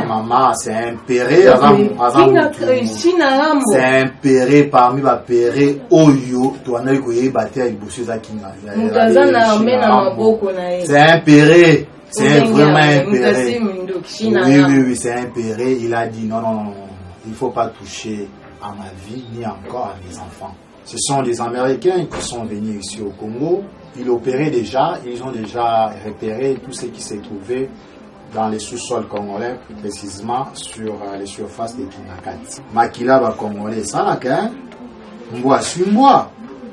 Maman, c'est impéré. C'est impéré parmi les pérés. Oyo, tu as dit c'est impéré. C'est vraiment impéré. Oui, c'est impéré. Il a dit non, il ne faut pas toucher à ma vie ni encore à mes enfants. Ce sont des Américains qui sont venus ici au Congo. Ils opéraient déjà, ils ont déjà repéré tout ce qui s'est trouvé dans les sous-sols congolais, plus précisément sur les surfaces de Kinakati. Makila va congolais, ça là qu'un mboa sumboa,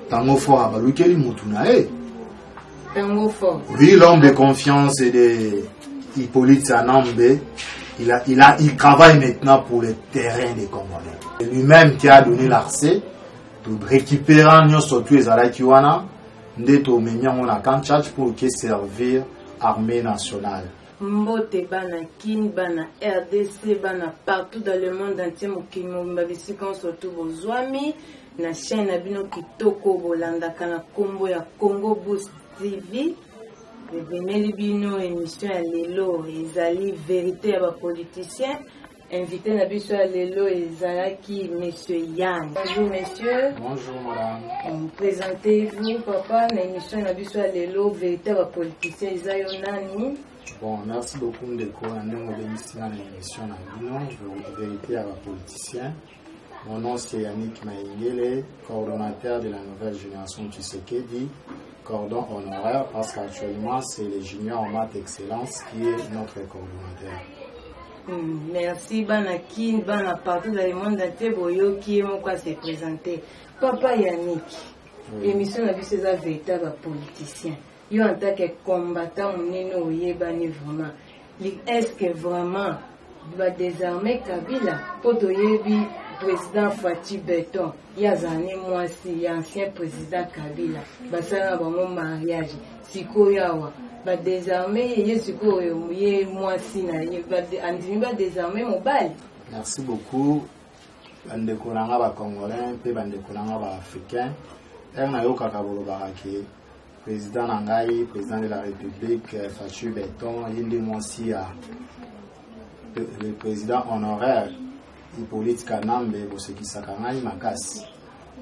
tango fort à balukeli mutunae. Oui, l'homme de confiance et de Hippolyte Sanambe, il travaille maintenant pour le terrain des Congolais. C'est lui-même qui a donné l'accès de récupérer surtout les Alakiwana, d'être menya on a Kanchach pour qui servir l'armée nationale. Mbote bana kin bana RDC bana partout dans le monde entier mokimo mbabisi kon surtout bozwami na chaîne na bino kitoko bolanda kana kombo ya Congo Boost TV. Venez bino émission à lelo ezali vérité ya ba politicien. Invité Nabiso Lelo et Zalaki, monsieur Yann. Bonjour, monsieur. Bonjour, madame. Présentez-vous, papa, l'émission Nabiso Lelo, véritable politicien Zayonani. Bon, merci beaucoup de l'émission vérité à la politicien. Mon nom c'est Yannick Maïngele, coordonnateur de la nouvelle génération Tshisekedi, cordon honoraire, parce qu'actuellement c'est le junior en maths excellence qui est notre coordonnateur. Merci, Banakin, Bana partout dans le monde entier, Boyo qui est mon quoi se présenter. Papa Yannick, l'émission n'a vu ces véritable politicien. Yo en tant que combattant, on est nous vraiment. Est-ce que vraiment, va désarmer Kabila pour le président Fatih Beton, il y a des années moi si ancien président Kabila, bah ça a mon mariage, Sikoyawa. Merci beaucoup. Bandekolanga Congolais, pe bandekolanga Africains. Président Nangai, président de la République, Fatih Beton, le président honoraire Hippolyte Kanambe, Makas.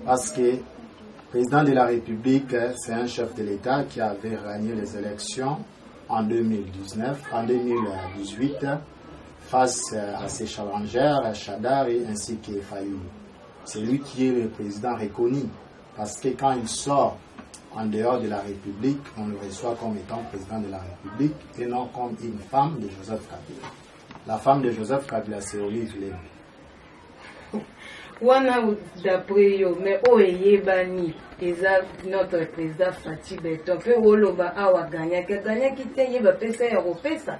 Parce que le président de la République, c'est un chef de l'État qui avait gagné les élections en 2018 face à ses challengers, Chadari ainsi que Fayou. C'est lui qui est le président reconnu parce que quand il sort en dehors de la République, on le reçoit comme étant président de la République et non comme une femme de Joseph Kabila. La femme de Joseph Kabila, c'est Olive Lévy. Wana d'après yo mais oye bani eza notre président Fatih Beton pe woloba awa gagna ki te yeba pesa ya kopesa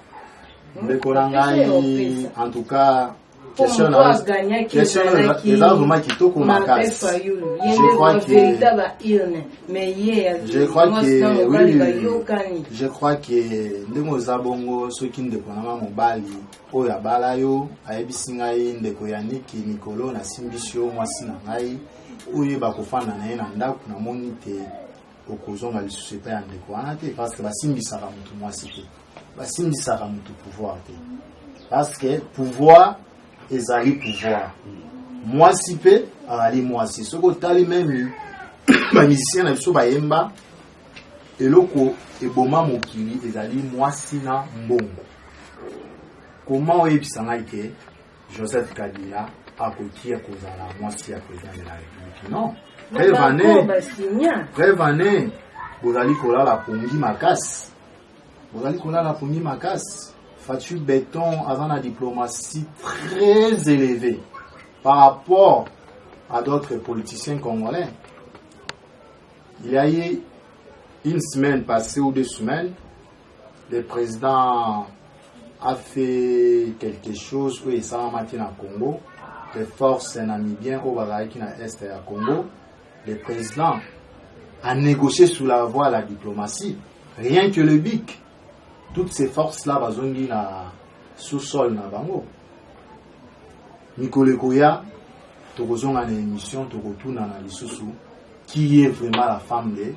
ndekolangai en tout cas question je crois que ndemo zabongo soki ndeko na mobali oyo abala yo ayebisi ngai ndeko Yannick Nikolo na simbisio mwasi na ngai oyo bakofanda na ye na ndako na moni te okozonga lisusu epai ya ndeko wana te parce que basimbisaka mutu mwasi te basimbisaka mutu pouvoir te parce que pouvoir ezali pouvoir mwasi pe ali mwasi soko tali même ba musicien na biso bayemba eloko eboma mokili ezali mwasi na mbongo. Comment oyebisa ngai ke Joseph Kabila akokia kozala mwasi ya président de la République? Non, prévané bozali kolala pongi makasi, bozali kolala pongi makasi. Fatih Beton avant la diplomatie très élevée par rapport à d'autres politiciens congolais. Il y a eu une semaine passée ou 2 semaines, le président a fait quelque chose où il s'est remis au Congo, les forces namibiennes au Bazaki na Est à Congo. Le président a négocié sous la voie de la diplomatie, rien que le BIC. Toutes ces forces-là, bazongi na sous-sol na bango. Nikole Koya, tokozonga na émission, tokotuna na lisusu, qui est vraiment la femme de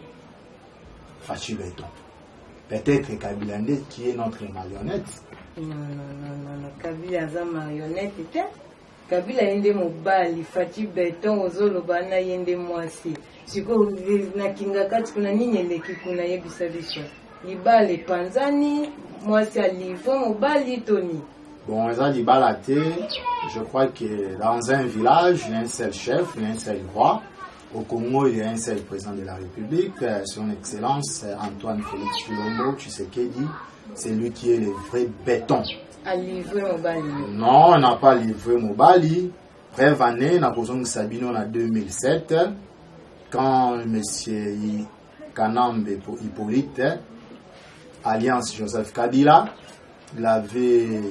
Fatih Beton. Parce que Fatih Beton, il a eu une semaine passée ou 2 semaines, le président a fait quelque chose où il s'est remis au Congo, les forces namibiennes au Bazaki na Est à Congo. Le président a négocié sous la voie de la diplomatie, rien que le BIC. Toutes ces forces-là, bazongi na sous-sol na bango. Nikole Koya, tokozonga na émission, tokotuna na lisusu, qui est vraiment la femme de peut-être Kabila qui est notre marionnette. Non, Kabila est une marionnette. Kabila yende mobali fati beton ozoloba na yende mwasi. Siko na kingakati kuna nini eleki kuna yebisa biso. Libale panzani mwasi alivre mobali toni. Bon, ça je crois que dans un village, il y a un seul chef, il y a un seul roi. Au Congo, il y a un seul président de la République, son Excellence Antoine Félix Tshilombo Tshisekedi. C'est lui qui est le vrai béton. A livré Mobali? Non, on n'a pas livré Mobali. Brève année, on a posé Sabino en 2007, quand M. Kanambe Hippolyte, Alliance Joseph Kabila, il avait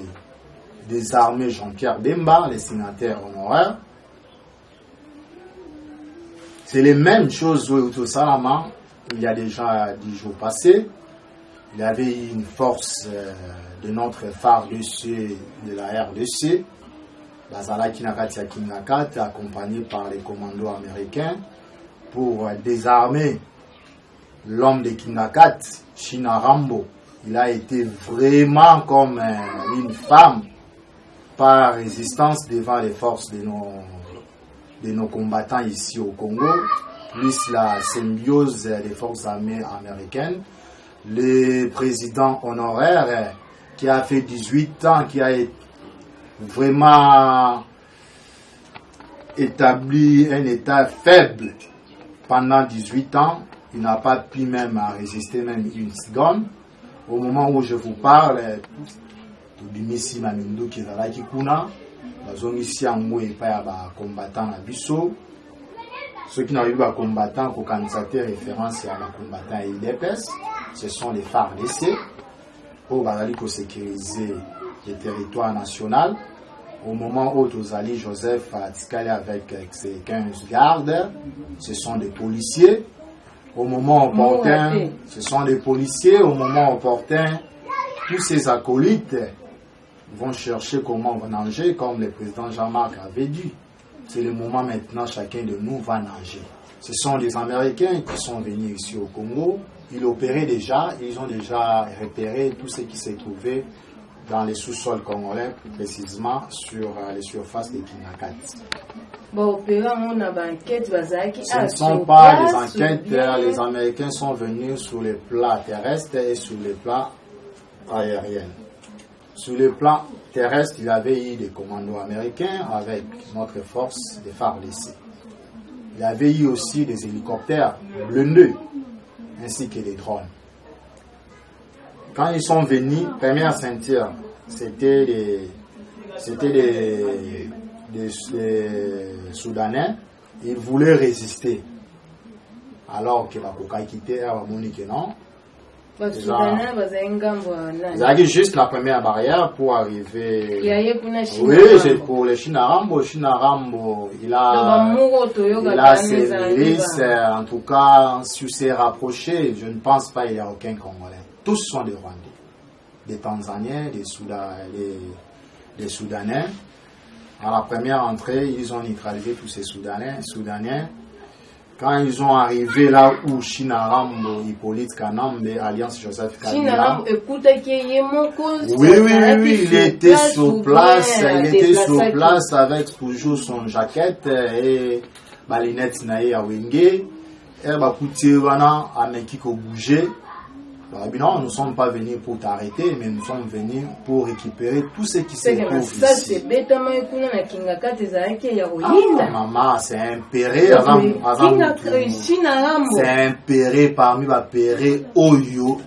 désarmé Jean-Pierre Bemba, le sénateur honoraire. C'est les mêmes choses au Salama. Il y a déjà 10 jours passés. Il y avait une force de notre FARDC, de la RDC, Bazala Kinakati Kinakati, accompagné par les commandos américains, pour désarmer l'homme de Kinakat, China Rambo. Il a été vraiment comme une femme par résistance devant les forces de nos combattants ici au Congo, plus la symbiose des forces armées américaines. Le président honoraire qui a fait 18 ans, qui a vraiment établi un état faible pendant 18 ans, il n'a pas pu même résister même une seconde. Au moment où je vous parle, Tobimisi Mamindu qui est là qui kuna, la zone ici en mot et pas à combattant à Bissau. Ceux qui n'arrivent pas à combattant, qu'au candidat référence à la combattant IDPS, ce sont les FARDC pour sécuriser le territoire national. Au moment où Tozali Joseph a discuté avec ses 15 gardes, ce sont des policiers. Au moment opportun, ce sont des policiers. Au moment opportun, tous ces acolytes vont chercher comment nager, comme le président Jean-Marc avait dit. C'est le moment maintenant, chacun de nous va nager. Ce sont des Américains qui sont venus ici au Congo. Ils opéraient déjà, ils ont déjà repéré tout ce qui s'est trouvé dans les sous-sols congolais, plus précisément sur les surfaces des Kinakat. Bon, ce ne sont pas des enquêtes, les Américains sont venus sur les plats terrestres et sur les plats aériens. Sur le plan terrestre, il y avait eu des commandos américains avec notre force des FARDC. Il y avait eu aussi des hélicoptères blindés ainsi que des drones. Quand ils sont venus, première ceinture, c'était des Soudanais. Ils voulaient résister. Alors que la Coca quittait à Monique, non? Ils avaient juste la première barrière pour arriver. Oui, c'est pour le Chinarambo. Chinarambo, il a ses milices. En tout cas, si c'est rapproché, je ne pense pas qu'il n'y a aucun Congolais. Tous sont des Rwandais, des Tanzaniens, des Soudanais. À la première entrée, ils ont neutralisé tous ces Soudanais. Quand ils ont arrivé là où Chinarambo, Hippolyte Kanambe, Alliance Joseph Kabila. Oui, il était sur place. Il était sur place avec toujours son jaquette et balinette naïe à Wenge. Et Bakutirana a Mekiko bouger. Non, nous ne sommes pas venus pour t'arrêter, mais nous sommes venus pour récupérer tout ce qui se trouve ici. Maman, c'est un péré. C'est un péré parmi les pérés Oyo.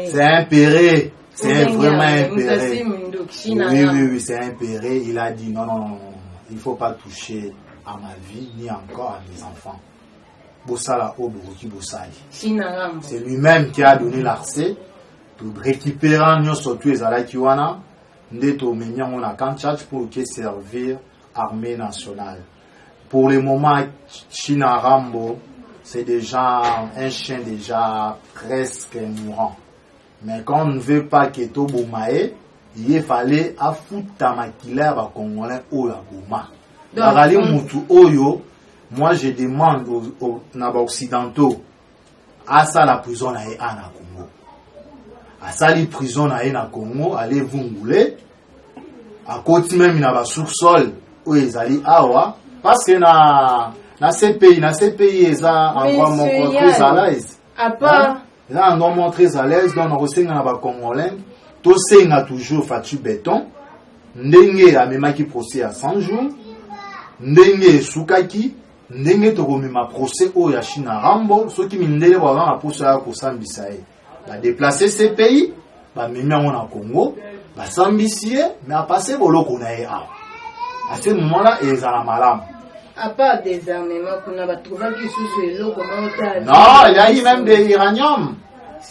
C'est un péré. C'est vraiment un péré. Oui, c'est un péré. Il a dit non, il ne faut pas toucher à ma vie, ni encore à mes enfants. C'est lui-même qui a donné l'accès pour récupérer surtout les Alakiwana, pour servir l'armée nationale. Pour le moment, Chinarambo, c'est déjà un chien déjà presque mourant. Mais quand on ne veut pas que Tobomae, il fallait affouter Tamakila Congolais au la Goma. Oyo. moi je demande aux occidentaux à ça la prison na Congo. À ça la prison na Congo, allez vous ngouler. À côté même na ba sous-sol où ils allaient awa parce que na ces pays ça endroit mon très à l'aise. À part là on montre très à l'aise donc on resenga na ba congolais to senga toujours fatu béton ndenge amemaki procès à 100 jours ndenge sukaki ndenge tokomema procès o ya China Rambo soki mindele wa na posa ya kosambisa ye ba déplacer ces pays ba mema na Congo ba sambisie mais a passé boloko na ye à ce moment là ils ont la malam à part des armements qu'on a trouvé qui sous l'eau comment non il y a eu même des iranium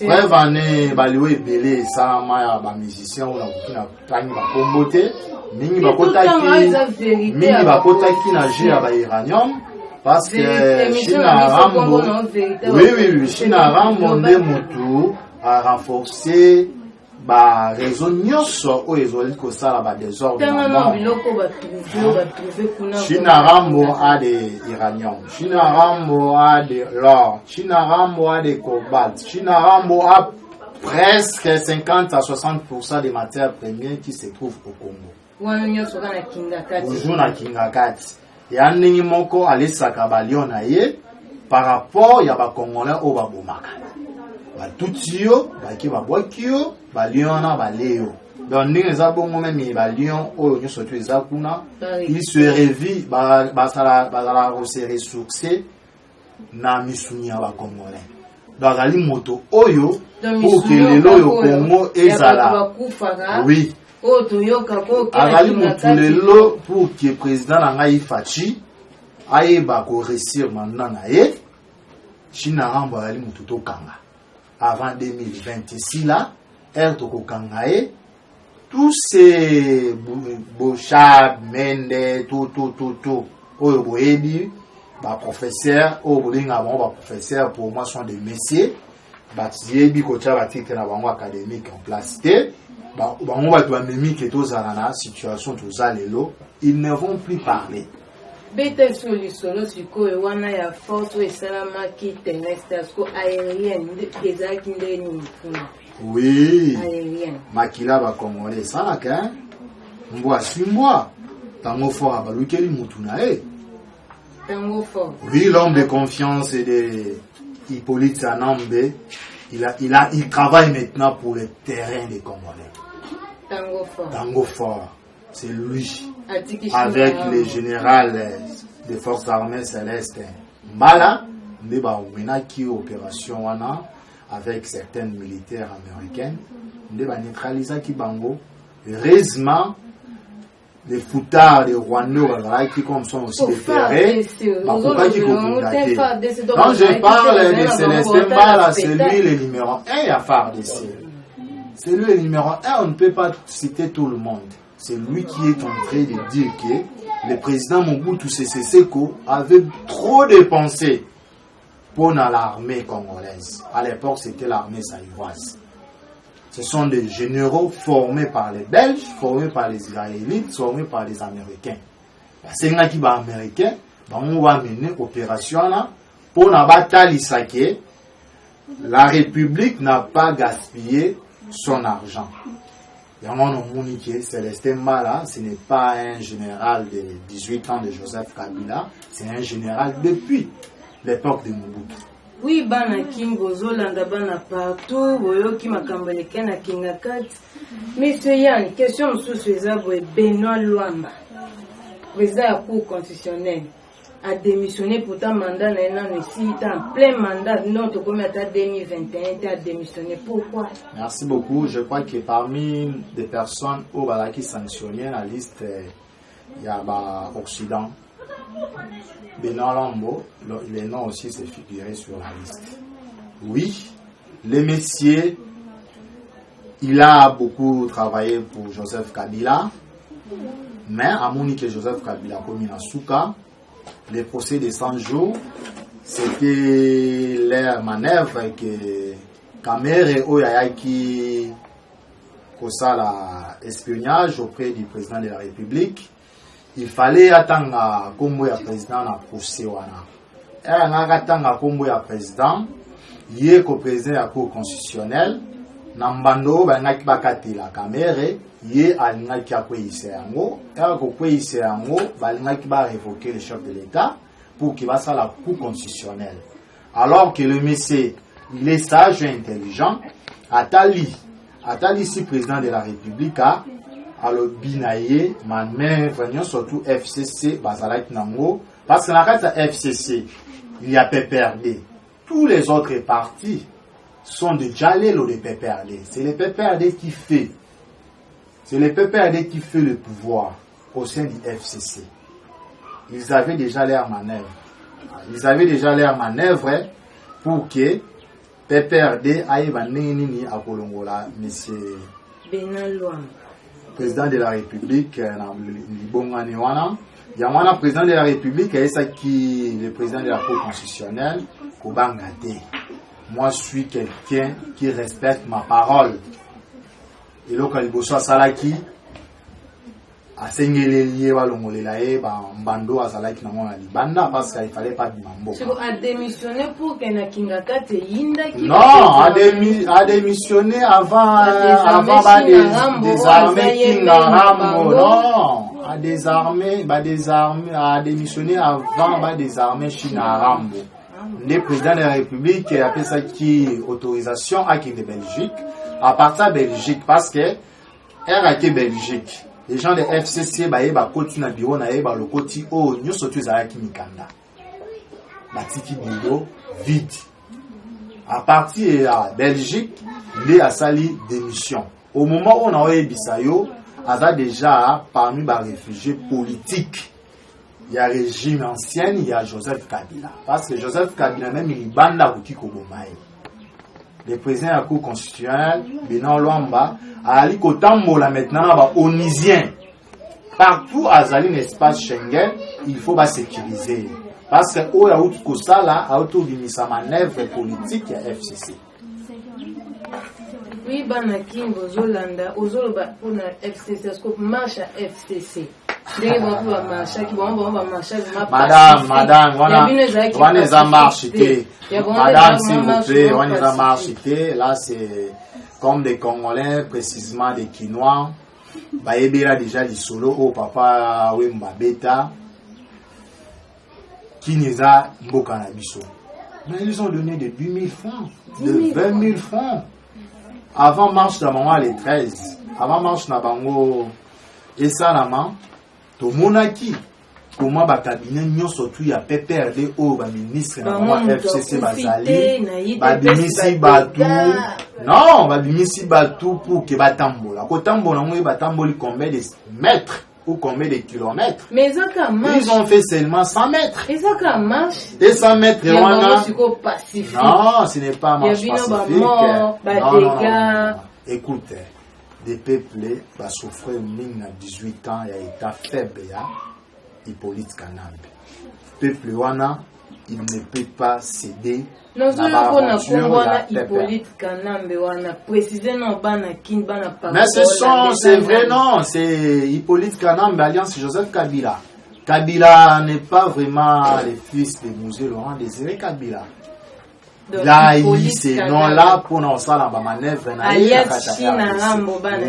ouais vané baliwe belé ça ma ba musicien ou na kina tani ba kombote mingi ba kotaki na jeu ya ba iranium parce que China Rambo oui China Rambo nde mutu a renforcer ba raison nyonso o ezoli ko sala ba désordre China Rambo a des iranium China Rambo a de l'or China Rambo a des cobalt China Rambo a presque 50 à 60% des matières premières qui se trouvent au Congo toujours na Kingakati ya ndenge moko alesaka balion na ye par rapport ya ba congolais o ba bomaka ba tutio ba ki ba bwakio balion na baleo donc ndenge za bongo même balion o nyo soto eza kuna il se révit ba sala se ressourcer na misuni ya ba congolais donc ali moto oyo pour que lelo yo Congo ezala oui agali mutulelo pour que président Nangaï Fachi aille ko réussir maintenant na ye China Rambo agali mututo kanga avant 2026 là to ko kanga ye tous ces Bochab Mende tout oyo boyebi ba professeur o bolinga ba professeur pour moi sont des messieurs ba yebi ko tcha ba titre na bango académique en place on va doit même que tous à la situation tous à l'élo ils ne vont plus parler bête sur les solos du coup et wana ya force et salama qui tenait ko aérienne des akinde ni oui aérienne makila ba congolais ça là qu'un mboa simboa tango fort abalukeli mutuna tango fort oui l'homme de confiance et de Hippolyte Sanambe il travaille maintenant pour le terrain des Congolais. Tango fort, c'est lui, avec les générales des forces armées célestes. Mbala, ndeba omena qui opération wana avec certains militaires américains, ndeba neutraliser qui bango. Heureusement, les foutards, les Rwandais, qui comme sont aussi des terrains, quand je parle de Célestin Mbala, c'est lui le numéro 1 à FARDC. C'est lui le numéro 1, on ne peut pas citer tout le monde. C'est lui qui est en train de dire que le président Mobutu Sese Seko avait trop dépensé pour l'armée congolaise. À l'époque, c'était l'armée saïroise. Ce sont des généraux formés par les Belges, formés par les Israélites, formés par les Américains. C'est un qui va américain, on va mener opération là pour la bataille Issaké. La République n'a pas gaspillé son argent. Et on a moniqué Célestin Mbala, ce n'est pas un général de 18 ans de Joseph Kabila, c'est un général depuis l'époque de Mobutu. Oui, bana Kimbo Zolanda bana partout, boyoki makambeleke na Kingakati. Monsieur Yann, question sous Ezabo Benoît Luamba. Président de la Cour constitutionnelle a démissionné pour ta mandat ici, en plein mandat, notre comité 2021 a démissionné. Pourquoi? Merci beaucoup. Je crois que parmi des personnes qui sanctionnaient la liste, il y a l'Occident. Benoît Lambo, les noms aussi s'est figuré sur la liste. Oui, le messieurs, il a beaucoup travaillé pour Joseph Kabila, mais à Monique Joseph Kabila, comme il a souka, les procès de 100 jours, c'était leur manœuvre que Kamere Oyayaki, pour ça, l'espionnage auprès du président de la République. il fallait attendre comme le président na procès wana. Et on a attendre comme le président, il est le président de la Cour constitutionnelle, Nambando bangaki bakati la caméra, il alingaki akweyise yango, et akweyise yango balingaki ba révoquer le chef de l'État pour qu'il va à la Cour constitutionnelle. Alors que le monsieur, il est sage et intelligent, Atali si président de la République alors binaye main vraiment surtout FCC bazalaki nango parce que dans la FCC il y a PPRD, tous les autres partis sont de Jalelo de PPRD, c'est le PPRD qui fait le pouvoir au sein du FCC. Ils avaient déjà leur manœuvre pour que PPRD aille nini à Kolongola, monsieur président de la République, Yamana président de la République, et ça qui le président de la Cour constitutionnelle, Kobangate. Moi, je suis quelqu'un qui respecte ma parole. Et là, quand il bosse Salaki, à Sengelelié, Walongolelae, Bando, à Salaki, Banda, parce qu'il ne fallait pas de mambo. Tu as démissionné pour que Nakingaka te yinda qui. Non, a démissionné avant des armées Kingarambo. Non, a démissionné avant des armées Chinarambo. Le président de la République a fait ça qui autorisation à qui de Belgique, à partir de Belgique, parce que RAK Belgique. Les gens de FCC ba koti na bureau na ba le koti o nyoso tu zaki mikanda batiki bureau vide à partir de Belgique il a sali démission au moment où on a bisayo a déjà parmi les réfugiés politiques. Il y a régime ancien, il y a Joseph Kabila parce que Joseph Kabila même il banda ko kikobomaye. Le président de la Cour constitutionnelle, Benan Luamba, a allé Kotambola maintenant, onisien. Partout à Zali, l'espace Schengen, il faut sécuriser. Parce que, au Yaout Kosala, a autour de sa manœuvre politique, il y a FCC. Oui, Banakin, Ozolanda, Ozolba, pour la FCC, est-ce qu'on marche à FCC? Madame, on les a marché. Madame, s'il vous plaît, on les a marché. Là, c'est comme des Congolais, précisément des Quinois. Baébéra déjà du solo, au papa Wemba Beta, qui nous a Mbokanabiso. Mais ils ont donné de 10 000 francs, de 20 000 francs. Avant marche d'Amango les 13. Avant marche d'Amango et Salama. To monaki comment ba cabinet nyo surtout ya PPRD au ba ministre na FCC bazali ba bimisi batu non ba bimisi batu pour que batambola ko tambola ngo batamboli combien de mètres ou combien de kilomètres mais ça marche ils ont fait seulement 100 mètres et ça marche et 100 mètres non ce n'est pas marche pacifique non. Écoute, des peuples va souffrir 18 ans et à état faible Hippolyte Kanambe. Peuple wana il ne peut pas céder. Non, mais c'est vrai non, c'est Hippolyte Kanambe alliance Joseph Kabila. Kabila n'est pas vraiment le fils de Mouzé Laurent Désiré Kabila. Là, c'est non là pour nous faire la manœuvre.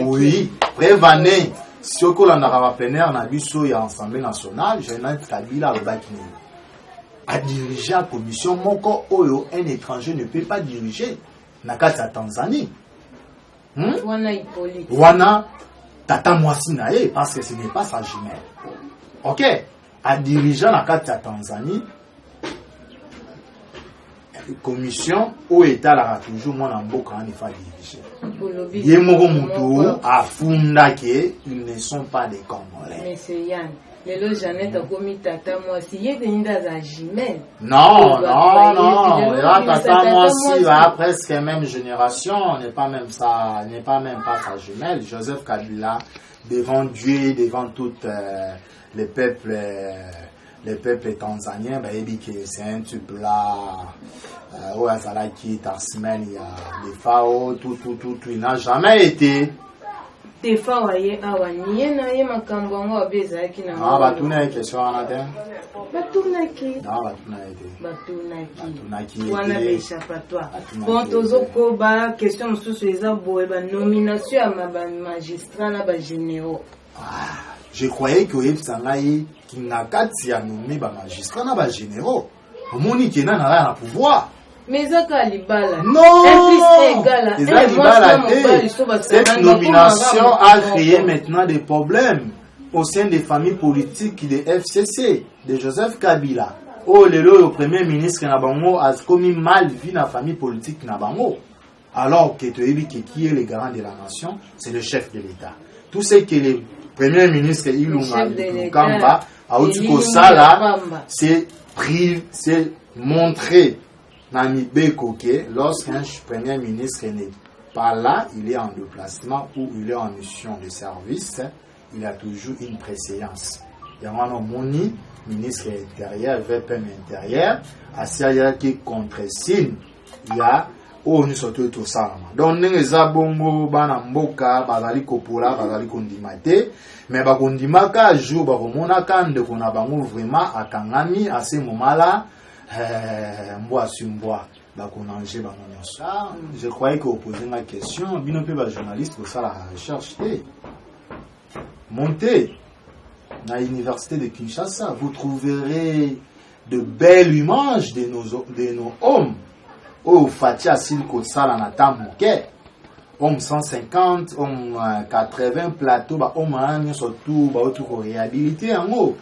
Oui, prévenez. Si on a un partenaire, on a vu sur l'Assemblée nationale, je n'ai Kabila le Bakini. À diriger la commission, mon corps, un étranger ne peut pas diriger. Nakata Tanzanie. Wana Tata Mwasinae, parce que ce n'est pas sa jumelle. Ok, à diriger Nakata Tanzanie. Commission au état la toujours mon amboka en fa diriger. Yemoko mutu afunda ke ils ne sont pas des Congolais. Monsieur Yann, lelo Jeannette a commis tata moi si yeninda za jumelle. Non, là tata moi si va presque même génération, n'est pas même ça, n'est pas même pas sa jumelle. Joseph Kabila devant Dieu, devant toutes les peuples tanzaniens, c'est un type là. Où Azalaki, Tarsimen, il y a des FAO, tout, il n'a jamais été tefa waye awa niye na ye makambo yango abezalaki na batuna question wana te batunaki wana baéchappatoire bon tozokoba question mosusu eza boye banomination ya bamagistrat na bagénéraux. Je croyais que oyebisa ngai na kati ya nommé bamagistrat na bagénéraux omoni ke nana na pouvoir. Mais Zaka Libala. Non! Cette nomination a créé maintenant des problèmes au sein des familles politiques de FCC, de Joseph Kabila. Oh, le premier ministre Nabango a commis mal vu la famille politique Nabango. Alors que qui est le garant de la nation, c'est le chef de l'État. Tout ce que le premier ministre Ilunga Kamba a dit que ça là, c'est montrer lorsqu'un premier ministre n'est pas là, il est en déplacement ou il est en mission de service, il a toujours une préséance. Il y a un moni, ministre intérieur, VPM intérieur, Asia qui contre-signe, il y a nous sommes tout ça. Donc, nous avons Banamboka, Bazali Kopola, Bazali Kondimate, mais Bakondimaka, jour, Baromonakan, de Konabango vraiment à Kangami, à ce moment-là. Je croyais que vous posez ma question. Bien peu de journalistes pour ça la recherche. Montez à l'université de Kinshasa, vous trouverez de belles images de nos hommes. Oh, Fatia Silko Sala Natamuke. Hommes 150, hommes 80 plateaux, hommes surtout, autour réhabilité en haut.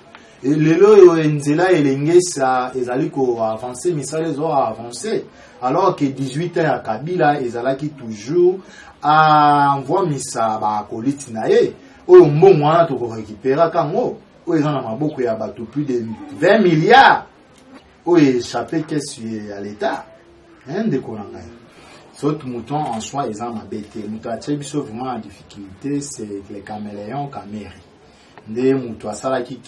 Et les lois Nzela et l'Engesa, ils allaient avancer, mais ça les a avancé. Alors que 18 ans à Kabila, ils allaient toujours à envoyer Missa à Kolitinae. Ou au moment où on récupère Kango, où ils en ont beaucoup, il y a plus de 20 milliards. Où ils échappent qu'est-ce à l'État. Hein, de Kolanga. Sauf mouton en soi, ils en ont bêté. Mouton a vraiment en difficulté, c'est les caméléons, caméri. Des moutons à qui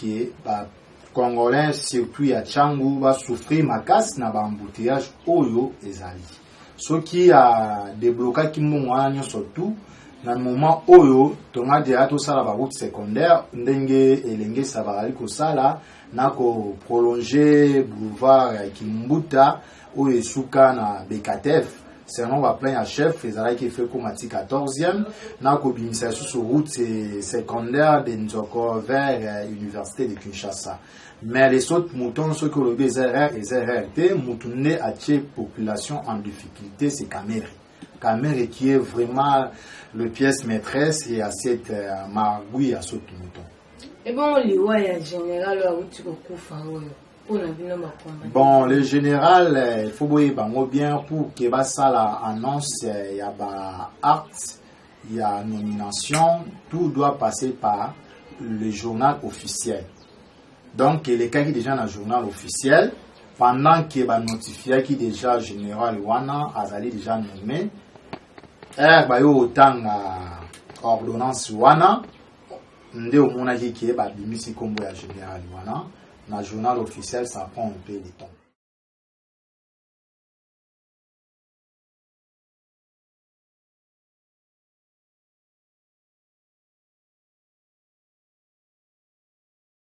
Congolais, surtout à Tchangou, va souffrir ma casse na embouteillage Oyo et Zali. Ce qui a débloqué qui m'ont surtout dans le moment Oyo, ton a déjà tout ça la route secondaire, Ndenge et Lenge Savarali Kosala, n'a qu'au prolonger boulevard Kimbuta, Oyo Souka na Bekatef. C'est un va plein à chef, les arrêts qui fait comme à 14e, n'a qu'au bimisa sur route secondaire de Nzoko vers l'université de Kinshasa. Mais les autres moutons, ceux que le BZR et ZRT, moutonnés à la population en difficulté, c'est Kameri. Kameri qui est vraiment le pièce maîtresse et à cette margouille à ce mouton. Et bon, les ouais, général, où tu recouvres. Bon, le général, il faut bien pour que ça annonce, il y a acte, il y a nomination, tout doit passer par le journal officiel. Donc, les cas qui déjà dans le journal officiel, pendant qu'il va notifier qui déjà général Wana, Azali déjà nommé, autant ordonnance Wana, ndé au monagi qui est bimisi combo ya général Wana. Dans le journal officiel, ça prend un peu de temps.